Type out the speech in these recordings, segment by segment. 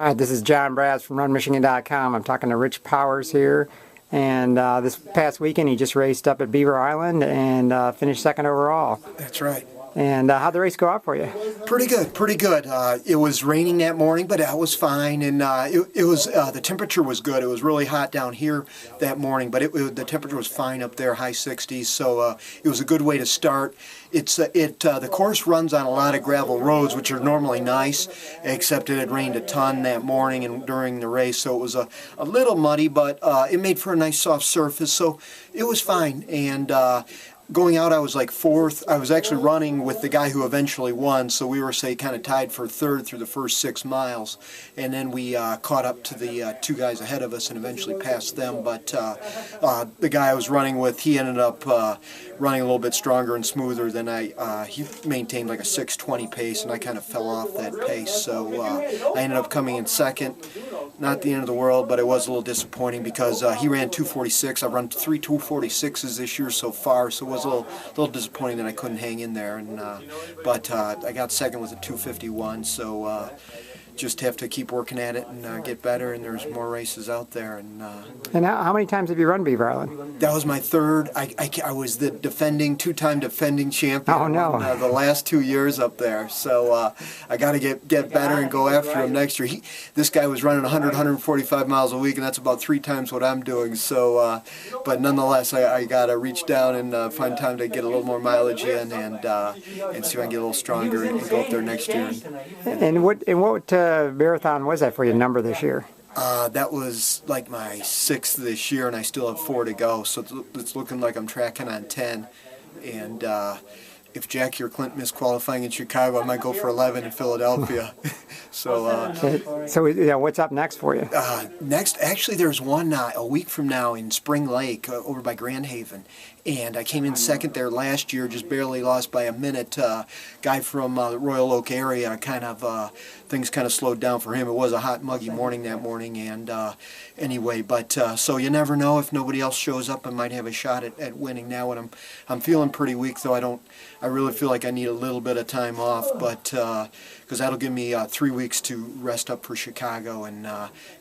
All right, this is John Bratz from RunMichigan.com. I'm talking to Rich Powers here, and this past weekend he just raced up at Beaver Island and finished second overall. That's right. And how'd the race go out for you? Pretty good, pretty good. It was raining that morning, but that was fine, and it was the temperature was good. It was really hot down here that morning, but the temperature was fine up there, high 60s. So it was a good way to start. The course runs on a lot of gravel roads, which are normally nice, except it had rained a ton that morning and during the race, so it was a little muddy, but it made for a nice soft surface, so it was fine. And going out, I was like fourth. I was actually running with the guy who eventually won, so we were, say, kind of tied for third through the first 6 miles. And then we caught up to the two guys ahead of us and eventually passed them. But the guy I was running with, he ended up running a little bit stronger and smoother than I. He maintained like a 6:20 pace, and I kind of fell off that pace. So I ended up coming in second. Not the end of the world, but it was a little disappointing because he ran 2:46. I've run 3 2:46s this year so far, so it was a little disappointing that I couldn't hang in there. And but I got second with a 2:51, so just have to keep working at it and get better. And there's more races out there. And how many times have you run Beaver Island? That was my third. I was the two-time defending champion. Oh no! The last 2 years up there, so I got to get better and go after him next year. This guy was running 145 miles a week, and that's about 3 times what I'm doing. So, but nonetheless, I got to reach down and find time to get a little more mileage in and see if I can get a little stronger and go up there next year. And what marathon was that for your number this year? That was like my 6th this year, and I still have 4 to go, so it's looking like I'm tracking on 10. And if Jackie or Clint miss qualifying in Chicago, I might go for 11 in Philadelphia. So what's up next for you? Next, actually, there's one a week from now in Spring Lake over by Grand Haven. And I came in second there last year, just barely lost by a minute. Guy from the Royal Oak area, things kind of slowed down for him. It was a hot, muggy morning that morning, and anyway, but so you never know. If nobody else shows up, I might have a shot at winning now. And I'm feeling pretty weak, though. I really feel like I need a little bit of time off, but because that'll give me 3 weeks to rest up for Chicago, and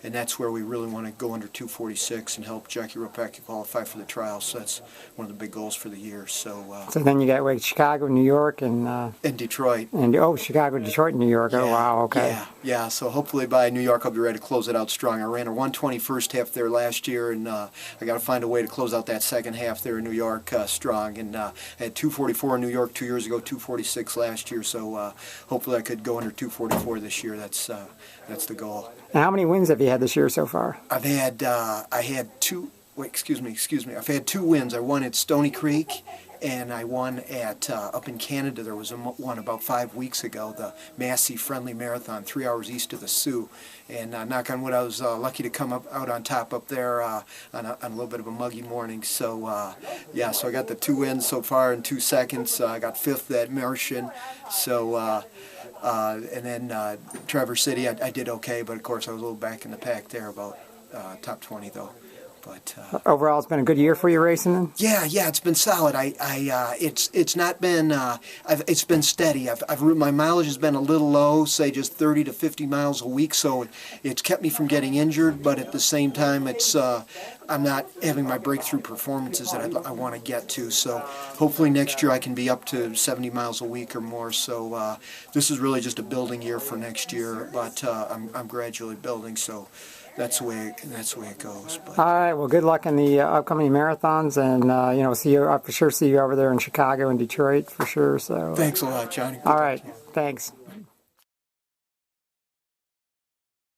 that's where we really want to go under 2:46 and help Jackie Ropacki qualify for the trials. So that's one of the big goals for the year. So then you got Chicago, New York, and Detroit. And Chicago, Detroit, and New York. Yeah, oh wow, okay. Yeah. So hopefully by New York I'll be ready to close it out strong. I ran a 1:20 first half there last year, and I got to find a way to close out that second half there in New York strong. And I had 2:44 in New York 2 years ago, 2:46 last year. So hopefully I could go under 2:44 this year. That's the goal. And how many wins have you had this year so far? I've had I've had 2 wins. I won at Stony Creek, and I won at up in Canada. There was one about 5 weeks ago, the Massey Friendly Marathon, 3 hours east of the Sioux. And knock on wood, I was lucky to come out on top up there on a little bit of a muggy morning. So so I got the 2 wins so far in 2 seconds. I got 5th at Martian. So and then Traverse City, I did okay, but of course I was a little back in the pack there, about top 20 though. But overall, it's been a good year for you racing, then? Yeah, it's been solid. It's not been it's been steady. My mileage has been a little low, say just 30 to 50 miles a week, so it's kept me from getting injured. But at the same time, I'm not having my breakthrough performances that I want to get to. So hopefully next year I can be up to 70 miles a week or more. So this is really just a building year for next year, but I'm gradually building. So that's the way it goes. But. All right. Well, good luck in the upcoming marathons, and I'll for sure see you over there in Chicago and Detroit for sure. So thanks a lot, Johnny. All right. Thanks.